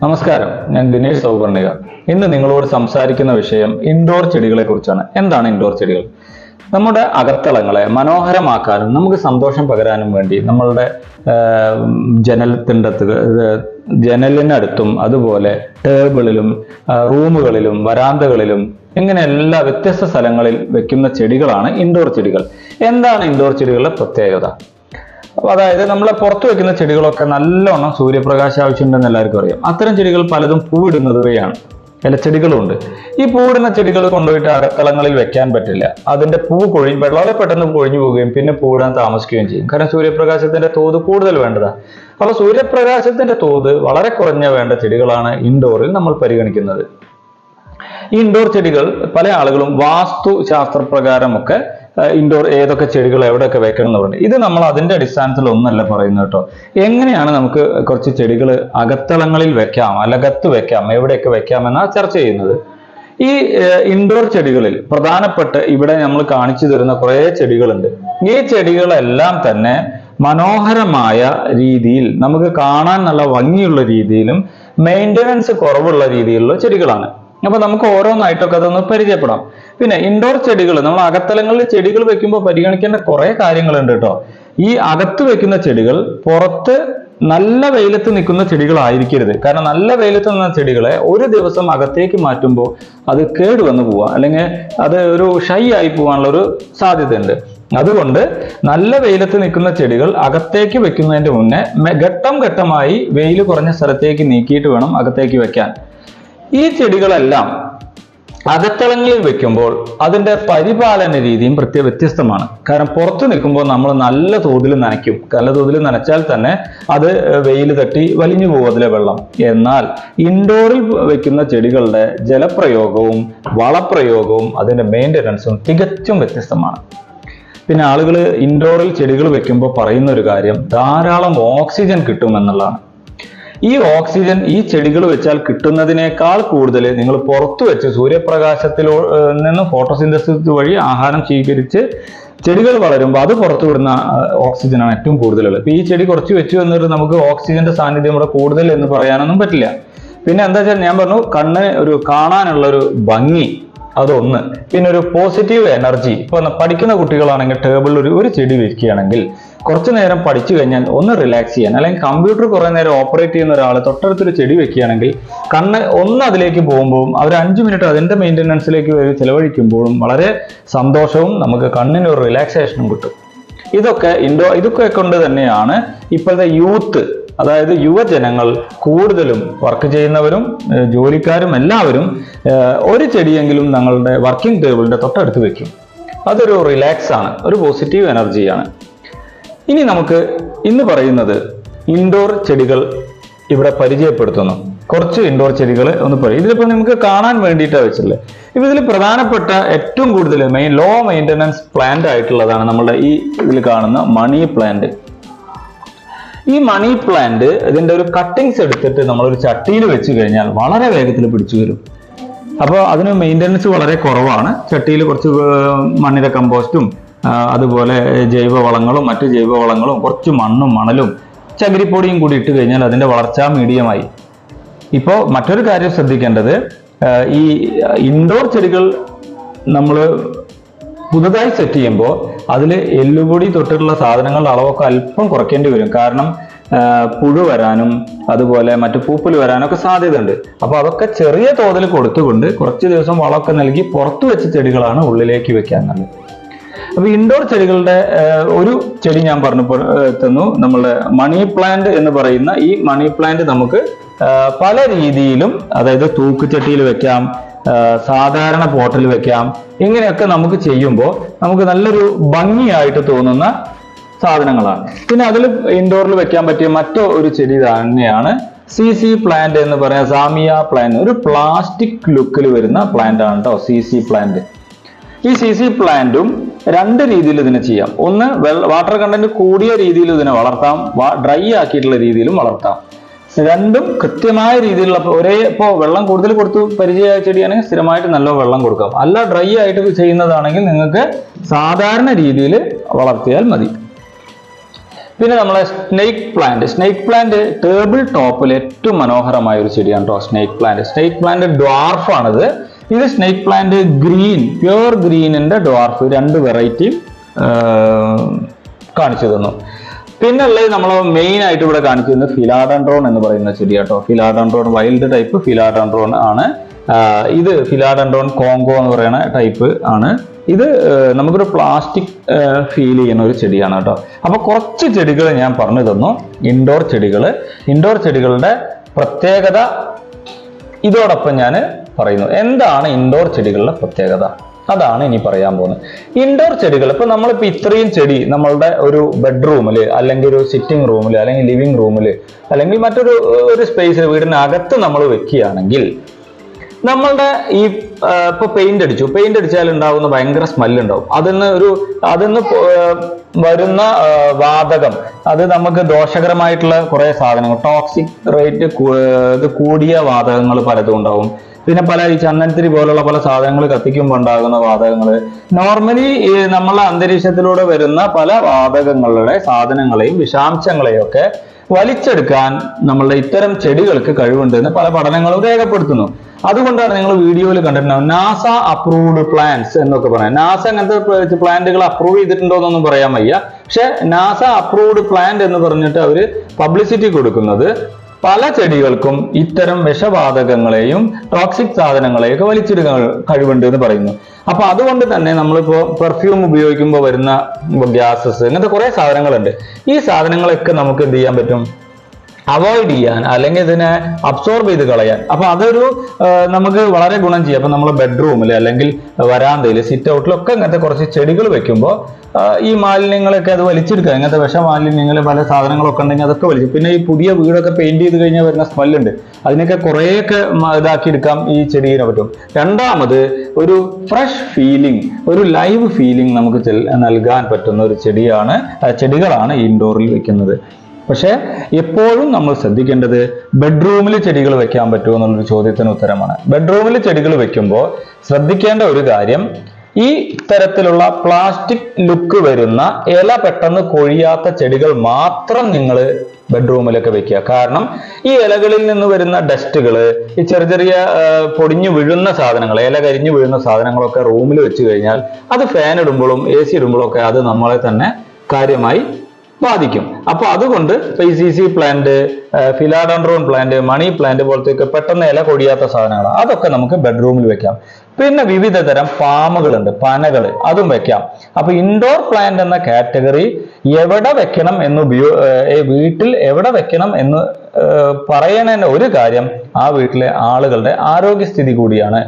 നമസ്കാരം, ഞാൻ ദിനേശ് സൗവർണിക. ഇന്ന് നിങ്ങളോട് സംസാരിക്കുന്ന വിഷയം ഇൻഡോർ ചെടികളെ കുറിച്ചാണ്. എന്താണ് ഇൻഡോർ ചെടികൾ? നമ്മുടെ അകത്തളങ്ങളെ മനോഹരമാക്കാനും നമുക്ക് സന്തോഷം പകരാനും വേണ്ടി നമ്മളുടെ ജനലിനടുത്തും അതുപോലെ ടേബിളിലും റൂമുകളിലും വരാന്തകളിലും ഇങ്ങനെ എല്ലാ വ്യത്യസ്ത സ്ഥലങ്ങളിൽ വെക്കുന്ന ചെടികളാണ് ഇൻഡോർ ചെടികൾ. എന്താണ് ഇൻഡോർ ചെടികളുടെ പ്രത്യേകത? അതായത് നമ്മളെ പുറത്തു വെക്കുന്ന ചെടികളൊക്കെ നല്ലോണം സൂര്യപ്രകാശം ആവശ്യമുണ്ടെന്ന് എല്ലാവർക്കും അറിയാം. അത്തരം ചെടികൾ പലതും പൂവിടുന്നവയാണ്, ഇലച്ചെടികളുണ്ട്. ഈ പൂവിടുന്ന ചെടികൾ കൊണ്ടുപോയിട്ട് അകത്തളങ്ങളിൽ വെക്കാൻ പറ്റില്ല. അതിന്റെ പൂ വളരെ പെട്ടെന്ന് കൊഴിഞ്ഞു പോവുകയും പിന്നെ പൂവിടാൻ താമസിക്കുകയും ചെയ്യും. കാരണം സൂര്യപ്രകാശത്തിന്റെ തോത് കൂടുതൽ വേണ്ടതാണ്. അപ്പോൾ സൂര്യപ്രകാശത്തിന്റെ തോത് വളരെ കുറഞ്ഞ വേണ്ട ചെടികളാണ് ഇൻഡോറിൽ നമ്മൾ പരിഗണിക്കുന്നത്. ഈ ഇൻഡോർ ചെടികൾ പല ആളുകളും വാസ്തു ശാസ്ത്രപ്രകാരമൊക്കെ ഇൻഡോർ ഏതൊക്കെ ചെടികൾ എവിടെയൊക്കെ വെക്കണം എന്ന് പറഞ്ഞു. ഇത് നമ്മൾ അതിന്റെ അടിസ്ഥാനത്തിൽ ഒന്നല്ല പറയുന്നത് കേട്ടോ. എങ്ങനെയാണ് നമുക്ക് കുറച്ച് ചെടികൾ അകത്തളങ്ങളിൽ വെക്കാം, അലകത്ത് വെക്കാം, എവിടെയൊക്കെ വെക്കാം എന്നാണ് ചർച്ച ചെയ്യുന്നത്. ഈ ഇൻഡോർ ചെടികളിൽ പ്രധാനപ്പെട്ട ഇവിടെ നമ്മൾ കാണിച്ചു തരുന്ന കുറേ ചെടികളുണ്ട്. ഈ ചെടികളെല്ലാം തന്നെ മനോഹരമായ രീതിയിൽ നമുക്ക് കാണാൻ നല്ല ഭംഗിയുള്ള രീതിയിലും മെയിൻ്റനൻസ് കുറവുള്ള രീതിയിലുള്ള ചെടികളാണ്. അപ്പൊ നമുക്ക് ഓരോന്നായിട്ടൊക്കെ അതൊന്ന് പരിചയപ്പെടാം. പിന്നെ ഇൻഡോർ ചെടികൾ നമ്മൾ അകത്തലങ്ങളിൽ ചെടികൾ വെക്കുമ്പോൾ പരിഗണിക്കേണ്ട കുറെ കാര്യങ്ങളുണ്ട് കേട്ടോ. ഈ അകത്ത് വെക്കുന്ന ചെടികൾ പുറത്ത് നല്ല വെയിലത്ത് നിൽക്കുന്ന ചെടികളായിരിക്കരുത്. കാരണം നല്ല വെയിലത്ത് നിന്ന ചെടികളെ ഒരു ദിവസം അകത്തേക്ക് മാറ്റുമ്പോൾ അത് കേടുവന്ന് പോവാം, അല്ലെങ്കിൽ അത് ഒരു ഷൈ ആയി പോകാനുള്ള ഒരു സാധ്യതയുണ്ട്. അതുകൊണ്ട് നല്ല വെയിലത്ത് നിൽക്കുന്ന ചെടികൾ അകത്തേക്ക് വെക്കുന്നതിന്റെ മുന്നേ ഘട്ടം ഘട്ടമായി വെയിൽ കുറഞ്ഞ സ്ഥലത്തേക്ക് നീക്കിയിട്ട് വേണം അകത്തേക്ക് വെക്കാൻ. ഈ ചെടികളെല്ലാം അകത്തളങ്ങളിൽ വെക്കുമ്പോൾ അതിന്റെ പരിപാലന രീതിയും വ്യത്യസ്തമാണ്. കാരണം പുറത്തു നിൽക്കുമ്പോൾ നമ്മൾ നല്ല തോതിൽ നനയ്ക്കും. നല്ല തോതിൽ നനച്ചാൽ തന്നെ അത് വെയിൽ തട്ടി വലിഞ്ഞു പോകും അതിലെ വെള്ളം. എന്നാൽ ഇൻഡോറിൽ വെക്കുന്ന ചെടികളുടെ ജലപ്രയോഗവും വളപ്രയോഗവും അതിന്റെ മെയിൻ്റനൻസും തികച്ചും വ്യത്യസ്തമാണ്. പിന്നെ ആളുകൾ ഇൻഡോറിൽ ചെടികൾ വെക്കുമ്പോൾ പറയുന്ന ഒരു കാര്യം ധാരാളം ഓക്സിജൻ കിട്ടും എന്നുള്ളതാണ്. ഈ ഓക്സിജൻ ഈ ചെടികൾ വെച്ചാൽ കിട്ടുന്നതിനേക്കാൾ കൂടുതൽ നിങ്ങൾ പുറത്തു വെച്ച് സൂര്യപ്രകാശത്തിൽ നിന്ന് ഫോട്ടോസിന്തസിസ് വഴി ആഹാരം സ്വീകരിച്ച് ചെടികൾ വളരുമ്പോൾ അത് പുറത്തു വിടുന്ന ഓക്സിജനാണ് ഏറ്റവും കൂടുതലുള്ളത്. ഇപ്പൊ ഈ ചെടി കുറച്ച് വെച്ചു എന്നിട്ട് നമുക്ക് ഓക്സിജന്റെ സാന്നിധ്യം ഇവിടെ കൂടുതൽ എന്ന് പറയാനൊന്നും പറ്റില്ല. പിന്നെ എന്താ വെച്ചാൽ ഞാൻ പറഞ്ഞു, കണ്ണ് ഒരു കാണാനുള്ള ഒരു ഭംഗി അതൊന്ന്. പിന്നെ ഒരു പോസിറ്റീവ് എനർജി. ഇപ്പൊ പഠിക്കുന്ന കുട്ടികളാണെങ്കിൽ ടേബിളിൽ ഒരു ചെടി വെക്കുകയാണെങ്കിൽ കുറച്ചു നേരം പഠിച്ചു കഴിഞ്ഞാൽ ഒന്ന് റിലാക്സ് ചെയ്യാൻ, അല്ലെങ്കിൽ കമ്പ്യൂട്ടർ കുറെ നേരം ഓപ്പറേറ്റ് ചെയ്യുന്ന ഒരാൾ തൊട്ടടുത്തൊരു ചെടി വെക്കുകയാണെങ്കിൽ കണ്ണ് ഒന്ന് അതിലേക്ക് പോകുമ്പോഴും അവർ 5 മിനിറ്റ് അതിന്റെ മെയിൻ്റനൻസിലേക്ക് ചെലവഴിക്കുമ്പോഴും വളരെ സന്തോഷവും നമുക്ക് കണ്ണിന് ഒരു റിലാക്സേഷനും കിട്ടും. ഇതൊക്കെ കൊണ്ട് തന്നെയാണ് ഇപ്പോഴത്തെ യൂത്ത്, അതായത് യുവജനങ്ങൾ കൂടുതലും വർക്ക് ചെയ്യുന്നവരും ജോലിക്കാരും എല്ലാവരും ഒരു ചെടിയെങ്കിലും തങ്ങളുടെ വർക്കിംഗ് ടേബിളിന്റെ തൊട്ടടുത്ത് വെക്കും. അതൊരു റിലാക്സ് ആണ്, ഒരു പോസിറ്റീവ് എനർജിയാണ്. ഇനി നമുക്ക് ഇന്ന് പറയുന്നത് ഇൻഡോർ ചെടികൾ ഇവിടെ പരിചയപ്പെടുത്തുന്നു. കുറച്ച് ഇൻഡോർ ചെടികൾ ഒന്ന് പറയും. ഇതിലിപ്പോൾ നമുക്ക് കാണാൻ വേണ്ടിയിട്ടാണ് വെച്ചിട്ടുള്ളത്. ഇപ്പൊ ഇതിൽ പ്രധാനപ്പെട്ട ഏറ്റവും കൂടുതൽ ലോ മെയിൻ്റനൻസ് പ്ലാന്റ് ആയിട്ടുള്ളതാണ് നമ്മുടെ ഈ ഇതിൽ കാണുന്ന മണി പ്ലാന്റ്. ഈ മണി പ്ലാന്റ് ഇതിന്റെ ഒരു കട്ടിങ്സ് എടുത്തിട്ട് നമ്മളൊരു ചട്ടിയിൽ വെച്ച് കഴിഞ്ഞാൽ വളരെ വേഗത്തിൽ പിടിച്ചു വരും. അപ്പോൾ അതിന് മെയിൻ്റനൻസ് വളരെ കുറവാണ്. ചട്ടിയിൽ കുറച്ച് മണ്ണിര കമ്പോസ്റ്റും അതുപോലെ ജൈവവളങ്ങളും മറ്റു ജൈവവളങ്ങളും കുറച്ച് മണ്ണും മണലും ചകിരിപ്പൊടിയും കൂടി ഇട്ട് കഴിഞ്ഞാൽ അതിന്റെ വളർച്ച മീഡിയമായി. ഇപ്പോൾ മറ്റൊരു കാര്യം ശ്രദ്ധിക്കേണ്ടത്, ഈ ഇൻഡോർ ചെടികൾ നമ്മൾ പുതുതായി സെറ്റ് ചെയ്യുമ്പോൾ അതിൽ എല്ലുപൊടി തൊട്ടിട്ടുള്ള സാധനങ്ങളുടെ അളവൊക്കെ അല്പം കുറയ്ക്കേണ്ടി വരും. കാരണം പുഴു വരാനും അതുപോലെ മറ്റു പൂപ്പൽ വരാനും ഒക്കെ സാധ്യതയുണ്ട്. അപ്പോൾ അതൊക്കെ ചെറിയ തോതിൽ കൊടുത്തുകൊണ്ട് കുറച്ച് ദിവസം വളമൊക്കെ നൽകി പുറത്തു വെച്ച ചെടികളാണ് ഉള്ളിലേക്ക് വെക്കാൻ നല്ലത്. അപ്പൊ ഇൻഡോർ ചെടികളുടെ ഒരു ചെടി ഞാൻ തന്നു, നമ്മളുടെ മണി പ്ലാന്റ് എന്ന് പറയുന്ന ഈ മണി പ്ലാന്റ് നമുക്ക് പല രീതിയിലും, അതായത് തൂക്കുചട്ടിയിൽ വെക്കാം, സാധാരണ പോട്ടിൽ വെക്കാം. ഇങ്ങനെയൊക്കെ നമുക്ക് ചെയ്യുമ്പോൾ നമുക്ക് നല്ലൊരു ഭംഗിയായിട്ട് തോന്നുന്ന സാധനങ്ങളാണ്. പിന്നെ അതിൽ ഇൻഡോറിൽ വെക്കാൻ പറ്റിയ മറ്റൊരു ചെടി തന്നെയാണ് CC പ്ലാന്റ് എന്ന് പറയാം, സാമിയ പ്ലാന്റ്. ഒരു പ്ലാസ്റ്റിക് ലുക്കിൽ വരുന്ന പ്ലാന്റ് ആണ് കേട്ടോ CC പ്ലാന്റ്. ഈ CC പ്ലാന്റും 2 രീതിയിൽ ഇതിനെ ചെയ്യാം. ഒന്ന്, വാട്ടർ കണ്ടന്റ് കൂടിയ രീതിയിൽ ഇതിനെ വളർത്താം, ഡ്രൈ ആക്കിയിട്ടുള്ള രീതിയിലും വളർത്താം. രണ്ടും കൃത്യമായ രീതിയിലുള്ള ഇപ്പോൾ വെള്ളം കൂടുതൽ കൊടുത്ത് പരിചയമായ ചെടിയാണെങ്കിൽ സ്ഥിരമായിട്ട് നല്ല വെള്ളം കൊടുക്കാം. അല്ല ഡ്രൈ ആയിട്ട് ചെയ്യുന്നതാണെങ്കിൽ നിങ്ങൾക്ക് സാധാരണ രീതിയിൽ വളർത്തിയാൽ മതി. പിന്നെ നമ്മളെ സ്നേക്ക് പ്ലാന്റ് ടേബിൾ ടോപ്പിൽ ഏറ്റവും മനോഹരമായ ഒരു ചെടിയാണ് കേട്ടോ സ്നേക്ക് പ്ലാന്റ് ഡ്വാർഫ് ആണിത്. ഇത് സ്നേക്ക് പ്ലാന്റ് പ്യൂർ ഗ്രീനിന്റെ ഡ്വാർഫ്, 2 വെറൈറ്റി കാണിച്ചു തന്നു. പിന്നെ ഉള്ളത് നമ്മൾ മെയിൻ ആയിട്ട് ഇവിടെ കാണിച്ചിരുന്നത് ഫിലാഡൻഡ്രോൺ എന്ന് പറയുന്ന ചെടി കേട്ടോ. ഫിലാഡൻഡ്രോൺ വൈൽഡ് ടൈപ്പ് ഫിലാഡൻഡ്രോൺ ആണ്. ഇത് ഫിലാഡൻഡ്രോൺ കോങ്കോ എന്ന് പറയുന്ന ടൈപ്പ് ആണ്. ഇത് നമുക്കൊരു പ്ലാസ്റ്റിക് ഫീൽ ചെയ്യുന്ന ഒരു ചെടിയാണ് കേട്ടോ. അപ്പൊ കുറച്ച് ചെടികൾ ഞാൻ പറഞ്ഞു തന്നു, ഇൻഡോർ ചെടികളുടെ പ്രത്യേകത ഇതോടൊപ്പം ഞാൻ പറയുന്നു. എന്താണ് ഇൻഡോർ ചെടികളുടെ പ്രത്യേകത, അതാണ് ഇനി പറയാൻ പോകുന്നത്. ഇൻഡോർ ചെടികൾ ഇപ്പൊ നമ്മളിപ്പോ ഇത്രയും ചെടി നമ്മളുടെ ഒരു ബെഡ്റൂമില് അല്ലെങ്കിൽ ഒരു സിറ്റിംഗ് റൂമില് അല്ലെങ്കിൽ ലിവിംഗ് റൂമില് അല്ലെങ്കിൽ മറ്റൊരു സ്പേസിൽ വീടിനകത്ത് നമ്മൾ വെക്കുകയാണെങ്കിൽ നമ്മളുടെ ഈ ഇപ്പൊ പെയിന്റ് അടിച്ചാൽ ഉണ്ടാകുന്ന ഭയങ്കര സ്മെല്ലുണ്ടാവും. അതിന്ന് വരുന്ന വാതകം, അത് നമുക്ക് ദോഷകരമായിട്ടുള്ള കുറെ സാധനങ്ങൾ, ടോക്സിക് റേറ്റ് കൂടിയ വാതകങ്ങൾ പലതും ഉണ്ടാവും. പിന്നെ ഈ ചന്ദനത്തിരി പോലുള്ള പല സാധനങ്ങൾ കത്തിക്കുമ്പോൾ ഉണ്ടാകുന്ന വാതകങ്ങൾ, നോർമലി നമ്മളെ അന്തരീക്ഷത്തിലൂടെ വരുന്ന പല വാതകങ്ങളുടെ സാധനങ്ങളെയും വിഷാംശങ്ങളെയും ഒക്കെ വലിച്ചെടുക്കാൻ നമ്മളുടെ ഇത്തരം ചെടികൾക്ക് കഴിവുണ്ട് എന്ന് പല പഠനങ്ങളും രേഖപ്പെടുത്തുന്നു. അതുകൊണ്ടാണ് നിങ്ങൾ വീഡിയോയിൽ കണ്ടിട്ടുണ്ടാവും നാസ അപ്രൂവ്ഡ് പ്ലാന്റ്സ് എന്നൊക്കെ പറയാം. നാസ അങ്ങനത്തെ പ്ലാന്റുകൾ അപ്രൂവ് ചെയ്തിട്ടുണ്ടോ എന്നൊന്നും പറയാൻ വയ്യ. പക്ഷെ നാസ അപ്രൂവ്ഡ് പ്ലാന്റ് എന്ന് പറഞ്ഞിട്ട് അവര് പബ്ലിസിറ്റി കൊടുക്കുന്നത് പല ചെടികൾക്കും ഇത്തരം വിഷവാതകങ്ങളെയും ടോക്സിക് സാധനങ്ങളെയും ഒക്കെ വലിച്ചെടുക്കാൻ കഴിവുണ്ട് എന്ന് പറയുന്നു. അപ്പൊ അതുകൊണ്ട് തന്നെ നമ്മളിപ്പോ പെർഫ്യൂം ഉപയോഗിക്കുമ്പോൾ വരുന്ന ഗ്യാസസ്, ഇങ്ങനത്തെ കുറെ സാധനങ്ങളുണ്ട്. ഈ സാധനങ്ങളൊക്കെ നമുക്ക് എന്ത് ചെയ്യാൻ പറ്റും, അവോയ്ഡ് ചെയ്യാൻ അല്ലെങ്കിൽ ഇതിനെ അബ്സോർബ് ചെയ്ത് കളയാൻ. അപ്പൊ അതൊരു നമുക്ക് വളരെ ഗുണം ചെയ്യും. അപ്പൊ നമ്മൾ ബെഡ്റൂമിൽ അല്ലെങ്കിൽ വരാന്തയിൽ സിറ്റ് ഔട്ടിലൊക്കെ ഇങ്ങനത്തെ കുറച്ച് ചെടികൾ വെക്കുമ്പോൾ ഈ മാലിന്യങ്ങളൊക്കെ അത് വലിച്ചെടുക്കുക. ഇങ്ങനത്തെ വിഷമാലിന്യങ്ങൾ പല സാധനങ്ങളൊക്കെ ഉണ്ടെങ്കിൽ അതൊക്കെ വലിച്ചു. പിന്നെ ഈ പുതിയ വീടൊക്കെ പെയിന്റ് ചെയ്ത് കഴിഞ്ഞാൽ വരുന്ന സ്മെല്ലുണ്ട്, അതിനൊക്കെ കുറേയൊക്കെ ഇതാക്കി എടുക്കാം ഈ ചെടീനെ പറ്റും. രണ്ടാമത് ഒരു ഫ്രഷ് ഫീലിംഗ്, ഒരു ലൈവ് ഫീലിംഗ് നമുക്ക് നൽകാൻ പറ്റുന്ന ഒരു ചെടികളാണ് ഇൻഡോറിൽ വെക്കുന്നത്. പക്ഷെ എപ്പോഴും നമ്മൾ ശ്രദ്ധിക്കേണ്ടത് ബെഡ്റൂമിൽ ചെടികൾ വെക്കാൻ പറ്റുമോ എന്നുള്ളൊരു ചോദ്യത്തിന് ഉത്തരമാണ്. ബെഡ്റൂമിൽ ചെടികൾ വെക്കുമ്പോൾ ശ്രദ്ധിക്കേണ്ട ഒരു കാര്യം, ഈ തരത്തിലുള്ള പ്ലാസ്റ്റിക് ലുക്ക് വരുന്ന ഇല പെട്ടെന്ന് കൊഴിയാത്ത ചെടികൾ മാത്രം നിങ്ങൾ ബെഡ്റൂമിലൊക്കെ വെക്കുക. കാരണം ഈ ഇലകളിൽ നിന്ന് വരുന്ന ഡസ്റ്റുകൾ, ഈ ചെറിയ പൊടിഞ്ഞു വീഴുന്ന സാധനങ്ങൾ, ഇല കരിഞ്ഞു വീഴുന്ന സാധനങ്ങളൊക്കെ റൂമിൽ വെച്ച് കഴിഞ്ഞാൽ അത് ഫാൻ ഇടുമ്പോഴും AC ഇടുമ്പോഴും ഒക്കെ അത് നമ്മളെ തന്നെ കാര്യമായി ബാധിക്കും. അപ്പൊ അതുകൊണ്ട് PCC plant, philodendron plant, money plant പോലത്തെ പെട്ടെന്ന് ഇല കൊടിയാത്ത സാധനങ്ങൾ അതൊക്കെ നമുക്ക് ബെഡ്റൂമിൽ വെക്കാം. പിന്നെ വിവിധ തരം പാമുകളുണ്ട്, പനകൾ, അതും വെക്കാം. അപ്പൊ ഇൻഡോർ പ്ലാന്റ് എന്ന കാറ്റഗറി എവിടെ വെക്കണം എന്ന് വീട്ടിൽ എവിടെ വെക്കണം എന്ന് പറയണ ഒരു കാര്യം ആ വീട്ടിലെ ആളുകളുടെ ആരോഗ്യസ്ഥിതി കൂടിയാണ്.